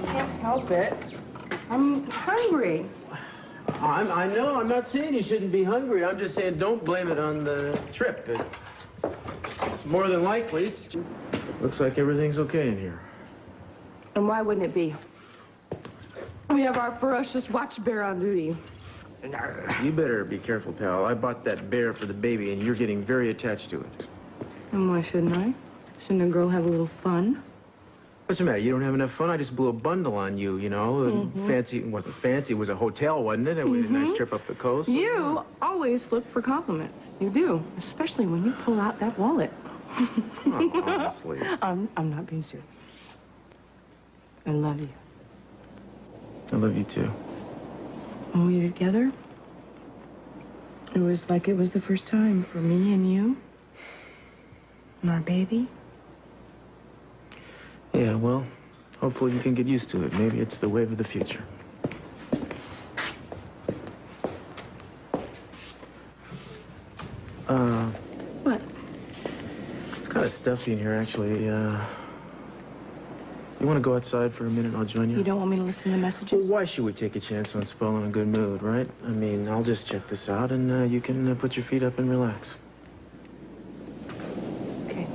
can't help it. I'm hungry. I know. I'm not saying you shouldn't be hungry. I'm just saying don't blame it on the trip. It's more than likely. Looks like everything's okay in here. And why wouldn't it be? We have our ferocious watch bear on duty. You better be careful, pal. I bought that bear for the baby, and you're getting very attached to it. And why shouldn't I? Shouldn't a girl have a little fun? What's the matter? You don't have enough fun? I just blew a bundle on you, you know. Fancy. It wasn't fancy. It was a hotel, wasn't it? And we had a nice trip up the coast. You always look for compliments. You do. Especially when you pull out that wallet. Oh, honestly. I'm not being serious. I love you. I love you, too. When we were together, it was like it was the first time for me and you. And our baby. Yeah, well, hopefully you can get used to it. Maybe it's the wave of the future. What? It's kind of stuffy in here, actually. You want to go outside for a minute? I'll join you. You don't want me to listen to messages? Well, why should we take a chance on spoiling a good mood, right? I mean, I'll just check this out, and you can put your feet up and relax. Okay.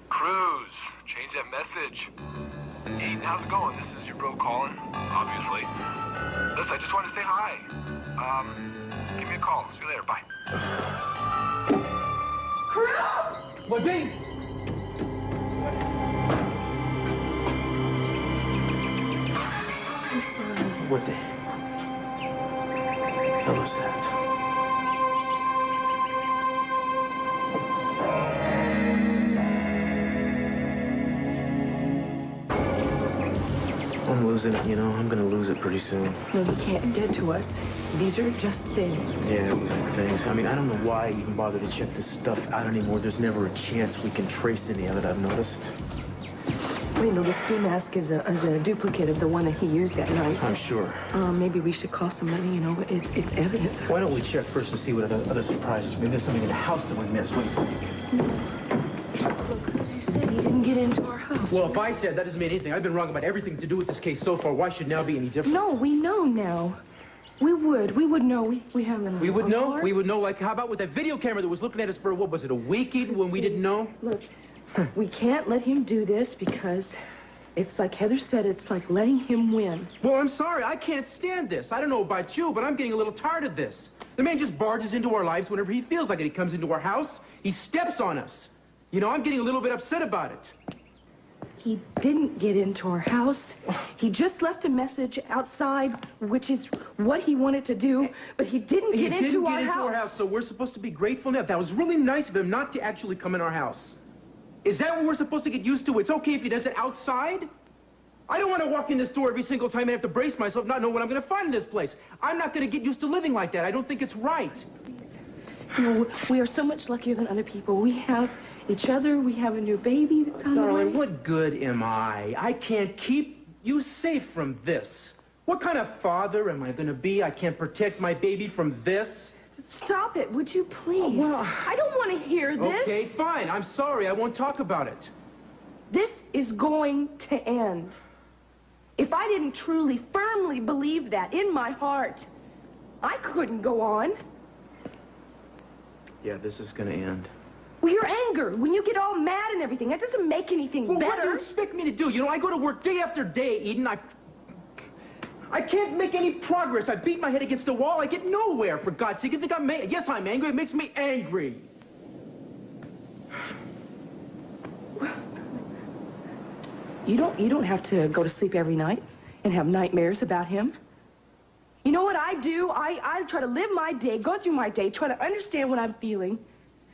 Cruz, change that message. Aiden, how's it going? This is your bro calling, obviously. Listen, I just want to say hi. Give me a call. See you later. Bye. Cruz! What, babe? I'm sorry. What the hell was that? I'm losing it, you know. I'm gonna lose it pretty soon. No, you can't get to us. These are just things. Yeah, things. I mean, I don't know why I even bother to check this stuff out anymore. There's never a chance we can trace any of it, I've noticed. Well, you know, the ski mask is a duplicate of the one that he used that night. I'm sure. Maybe we should call somebody, you know, it's evidence. Why don't we check first to see what other surprises? Maybe there's something in the house that we missed. Wait. Look, Cruz, you said he didn't get into our house. Well, if I said, that doesn't mean anything. I've been wrong about everything to do with this case so far. Why should now be any different? No, we know now. We would know. We haven't. We would know? We would know, like, how about with that video camera that was looking at us for, what was it, a week even when we didn't know? Look, we can't let him do this because it's like Heather said, it's like letting him win. Well, I'm sorry. I can't stand this. I don't know about you, but I'm getting a little tired of this. The man just barges into our lives whenever he feels like it. He comes into our house. He steps on us. You know, I'm getting a little bit upset about it. He didn't get into our house. He just left a message outside, which is what he wanted to do, but he didn't get into our house. So we're supposed to be grateful now. That was really nice of him not to actually come in our house. Is that what we're supposed to get used to? It's okay if he does it outside? I don't want to walk in this door every single time and have to brace myself, not know what I'm going to find in this place. I'm not going to get used to living like that. I don't think it's right. Please. You know, we are so much luckier than other people. We have each other. We have a new baby that's on the way. Darling, what good am I? I can't keep you safe from this. What kind of father am I going to be? I can't protect my baby from this. Stop it, would you please? Oh, well, I don't want to hear this. Okay, fine. I'm sorry. I won't talk about it. This is going to end. If I didn't truly, firmly believe that in my heart, I couldn't go on. Yeah, this is going to end. Well, your anger, when you get all mad and everything, that doesn't make anything better. What do you expect me to do? You know, I go to work day after day, Eden. I can't make any progress. I beat my head against the wall. I get nowhere, for God's sake. You think I'm mad? Yes, I'm angry. It makes me angry. You don't have to go to sleep every night and have nightmares about him. You know what I do? I try to live my day, go through my day, try to understand what I'm feeling,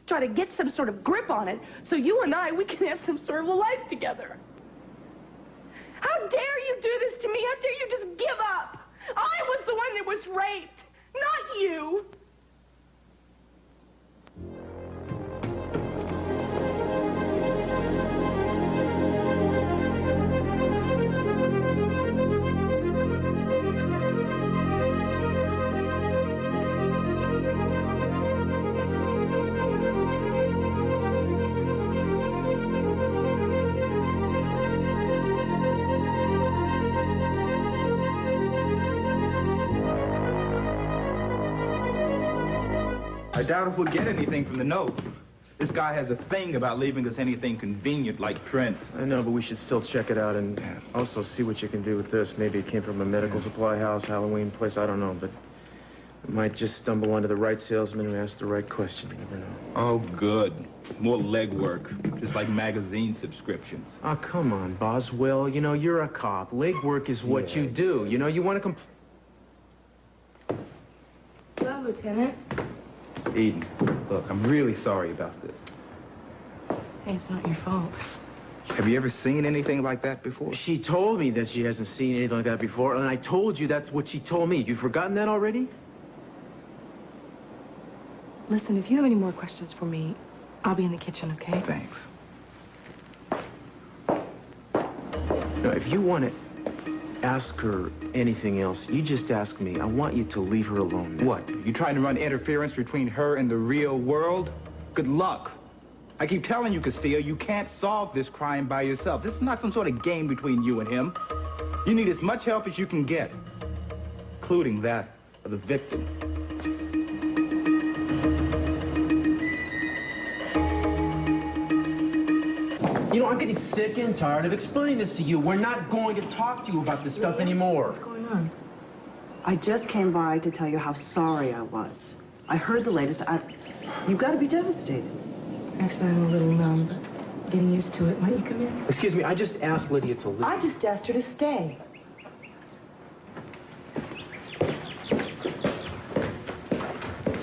try to get some sort of grip on it, so you and we can have some sort of a life together. How dare you do this to me? How dare you just give up? I was the one that was raped, not you. I doubt if we'll get anything from the note. This guy has a thing about leaving us anything convenient like prints. I know, but we should still check it out and also see what you can do with this. Maybe it came from a medical supply house, Halloween place, I don't know, but we might just stumble onto the right salesman who asked the right question. You never know. Oh, good. More legwork, just like magazine subscriptions. Oh, come on, Boswell. You know, you're a cop. Legwork is what you do. You know, you want to Hello, Lieutenant. Eden, look, I'm really sorry about this. Hey, it's not your fault. Have you ever seen anything like that before? She told me that she hasn't seen anything like that before, and I told you that's what she told me. You've forgotten that already? Listen, if you have any more questions for me, I'll be in the kitchen, okay? Thanks. No, if you want to ask her anything else, you just ask me. I want you to leave her alone now. What? You trying to run interference between her and the real world? Good luck. I keep telling you, Castillo, you can't solve this crime by yourself. This is not some sort of game between you and him. You need as much help as you can get, including that of the victim. You know, I'm getting sick and tired of explaining this to you. We're not going to talk to you about this stuff anymore. What's going on? I just came by to tell you how sorry I was. I heard the latest. You've got to be devastated. Actually, I'm a little numb, but getting used to it. Might you come in? Excuse me, I just asked Lydia to leave. I just asked her to stay.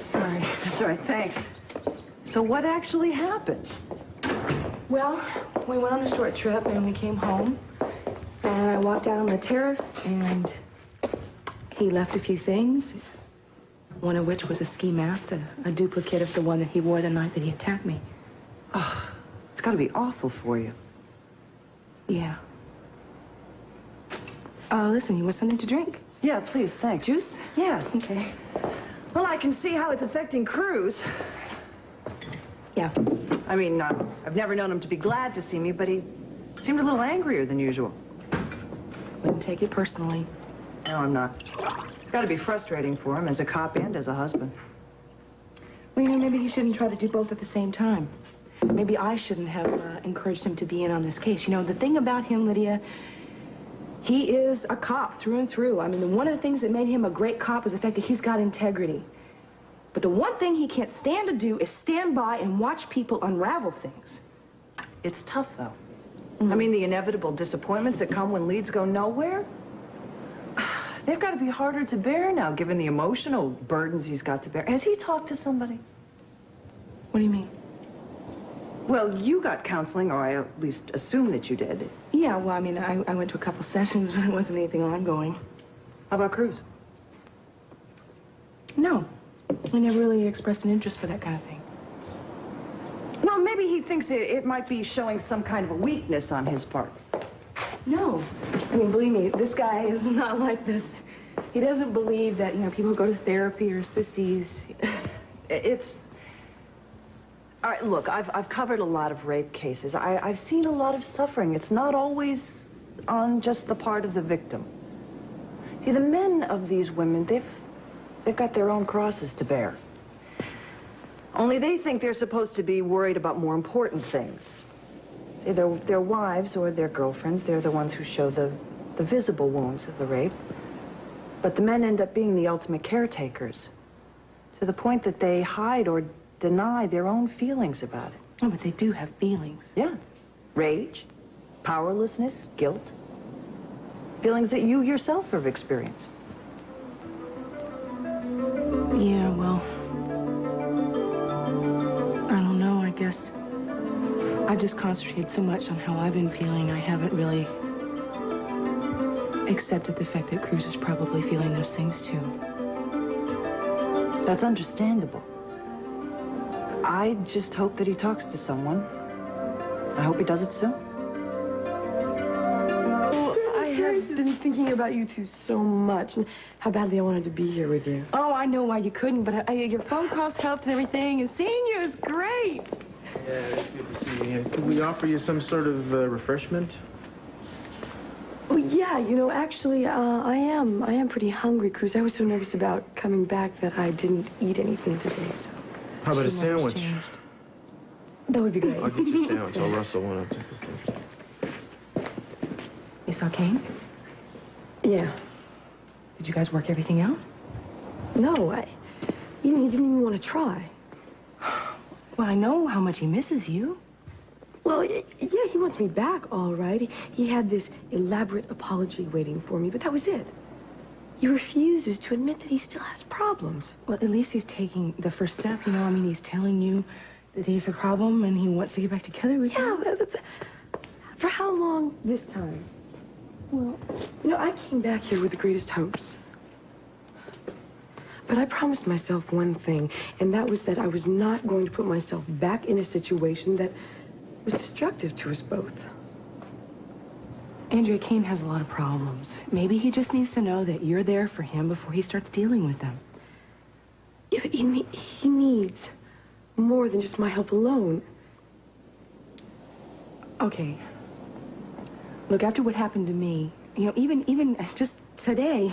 Sorry. That's all right, thanks. So what actually happened? Well, we went on a short trip, and we came home, and I walked out on the terrace, and he left a few things, one of which was a ski mask, a duplicate of the one that he wore the night that he attacked me. Oh, it's got to be awful for you. Yeah. Listen, you want something to drink? Yeah, please, thanks. Juice? Yeah. Okay. Well, I can see how it's affecting Cruz. Yeah. I mean, I've never known him to be glad to see me, but he seemed a little angrier than usual. Wouldn't take it personally. No, I'm not. It's got to be frustrating for him as a cop and as a husband. Well, you know, maybe he shouldn't try to do both at the same time. Maybe I shouldn't have encouraged him to be in on this case. You know, the thing about him, Lydia, he is a cop through and through. I mean, one of the things that made him a great cop is the fact that he's got integrity. But the one thing he can't stand to do is stand by and watch people unravel things. It's tough, though. I mean, the inevitable disappointments that come when leads go nowhere, they've got to be harder to bear now, given the emotional burdens he's got to bear. Has he talked to somebody? What do you mean? Well, you got counseling, or I at least assume that you did. Yeah, well, I mean, I went to a couple sessions, but it wasn't anything ongoing. How about Cruz? No. I never really expressed an interest for that kind of thing. Well, maybe he thinks it might be showing some kind of a weakness on his part. No. I mean, believe me, this guy is not like this. He doesn't believe that, you know, people go to therapy or sissies. It's... All right, look, I've covered a lot of rape cases. I've seen a lot of suffering. It's not always on just the part of the victim. See, the men of these women, they've got their own crosses to bear. Only they think they're supposed to be worried about more important things. See, their wives or their girlfriends, they're the ones who show the visible wounds of the rape. But the men end up being the ultimate caretakers, to the point that they hide or deny their own feelings about it. Oh, but they do have feelings. Yeah. Rage, powerlessness, guilt. Feelings that you yourself have experienced. Yeah, well, I don't know, I guess I've just concentrated so much on how I've been feeling, I haven't really accepted the fact that Cruz is probably feeling those things too. That's understandable. I just hope that he talks to someone. I hope he does it soon. I have been thinking about you two so much and how badly I wanted to be here with you. Oh, I know why you couldn't, but your phone calls helped and everything, and seeing you is great. Yeah, it's good to see you. And could we offer you some sort of refreshment? Oh, yeah, you know, actually, I am pretty hungry, Cruz. I was so nervous about coming back that I didn't eat anything today, so... How about a She never sandwich? changed. That would be great. I'll get you a sandwich. I'll rustle one up just a second. You saw Kane? Yeah. Did you guys work everything out? No, he didn't even want to try. Well, I know how much he misses you. Well, yeah, he wants me back, all right. He had this elaborate apology waiting for me, but that was it. He refuses to admit that he still has problems. Well, at least he's taking the first step, you know. I mean, he's telling you that he has a problem and he wants to get back together with you. Yeah, but for how long this time? Well, you know, I came back here with the greatest hopes. But I promised myself one thing, and that was that I was not going to put myself back in a situation that was destructive to us both. Andrea, Kane has a lot of problems. Maybe he just needs to know that you're there for him before he starts dealing with them. Yeah, but he needs more than just my help alone. Okay. Look, after what happened to me, you know, even just today,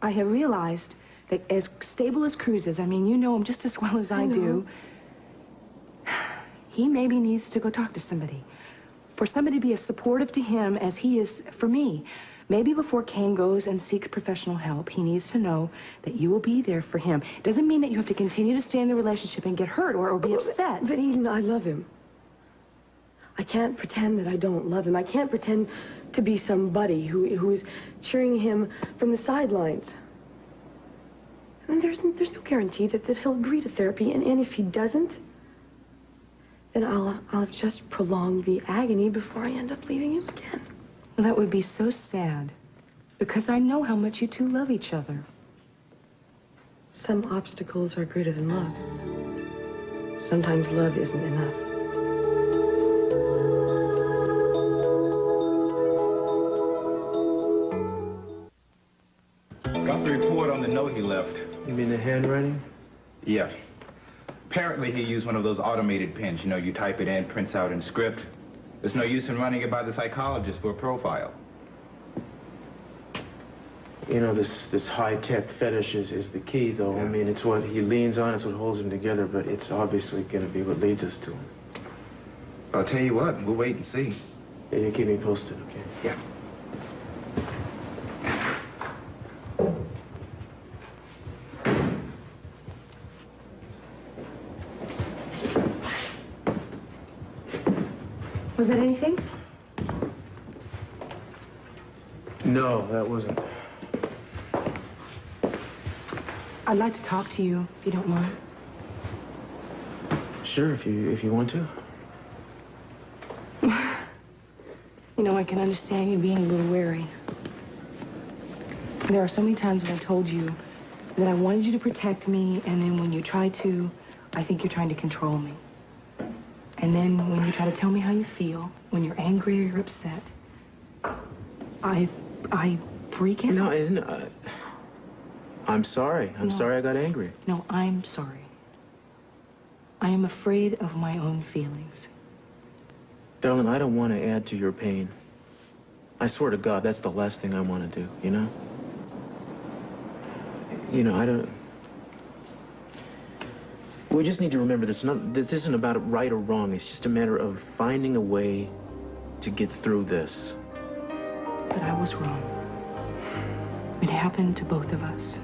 I have realized that as stable as Cruz is, I mean, you know him just as well as I do, he maybe needs to go talk to somebody. For somebody to be as supportive to him as he is for me. Maybe before Kane goes and seeks professional help, he needs to know that you will be there for him. Doesn't mean that you have to continue to stay in the relationship and get hurt or be upset. But Eden, I love him. I can't pretend that I don't love him. I can't pretend to be somebody who is cheering him from the sidelines. And there's no guarantee that he'll agree to therapy. And if he doesn't, then I'll have just prolonged the agony before I end up leaving him again. Well, that would be so sad, because I know how much you two love each other. Some obstacles are greater than love. Sometimes love isn't enough. Got the report on the note he left. You mean the handwriting? Yeah. Apparently he used one of those automated pens. You know, you type it in, prints out in script. There's no use in running it by the psychologist for a profile. You know, this high-tech fetish is the key, though. Yeah. I mean, it's what he leans on, it's what holds him together, but it's obviously going to be what leads us to him. I'll tell you what, we'll wait and see. Yeah, you keep me posted, okay? Yeah. Was that anything? No, that wasn't. I'd like to talk to you, if you don't mind. Sure, if you want to. You know, I can understand you being a little wary. There are so many times when I told you that I wanted you to protect me, and then when you try to, I think you're trying to control me. And then when you try to tell me how you feel, when you're angry or you're upset, I freak out. No, isn't I'm sorry. I'm sorry I got angry. No, I'm sorry. I am afraid of my own feelings. Darling, I don't want to add to your pain. I swear to God, that's the last thing I want to do, you know? You know, I don't... We just need to remember this isn't about right or wrong. It's just a matter of finding a way to get through this. But I was wrong. It happened to both of us.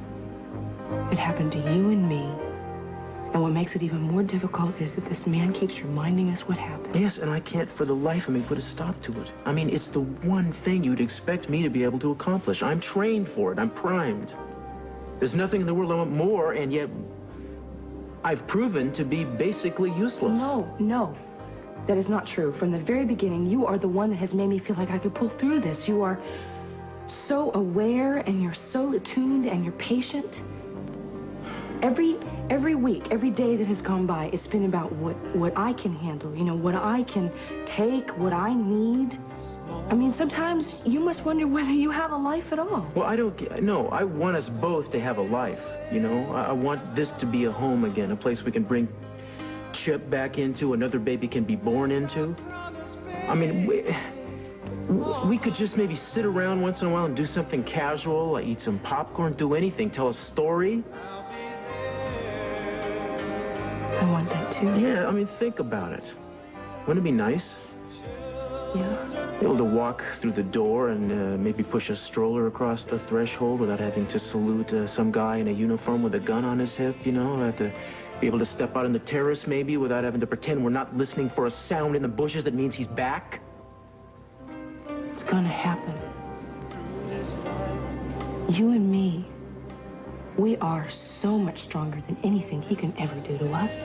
It happened to you and me. And what makes it even more difficult is that this man keeps reminding us what happened. Yes, and I can't for the life of me put a stop to it. I mean, it's the one thing you'd expect me to be able to accomplish. I'm trained for it. I'm primed. There's nothing in the world I want more, and yet I've proven to be basically useless. No. That is not true. From the very beginning, you are the one that has made me feel like I could pull through this. You are so aware, and you're so attuned, and you're patient. Every week, every day that has gone by, it's been about what I can handle, you know, what I can take, what I need. I mean, sometimes you must wonder whether you have a life at all. Well, no, I want us both to have a life, you know. I want this to be a home again, a place we can bring Chip back into, another baby can be born into. I mean, we could just maybe sit around once in a while and do something casual, like eat some popcorn, do anything, tell a story. I want that too. Yeah, I mean, think about it. Wouldn't it be nice? Yeah. Be able to walk through the door and maybe push a stroller across the threshold without having to salute some guy in a uniform with a gun on his hip, you know? Have to be able to step out on the terrace maybe without having to pretend we're not listening for a sound in the bushes that means he's back. It's gonna happen. You and me, we are so much stronger than anything he can ever do to us.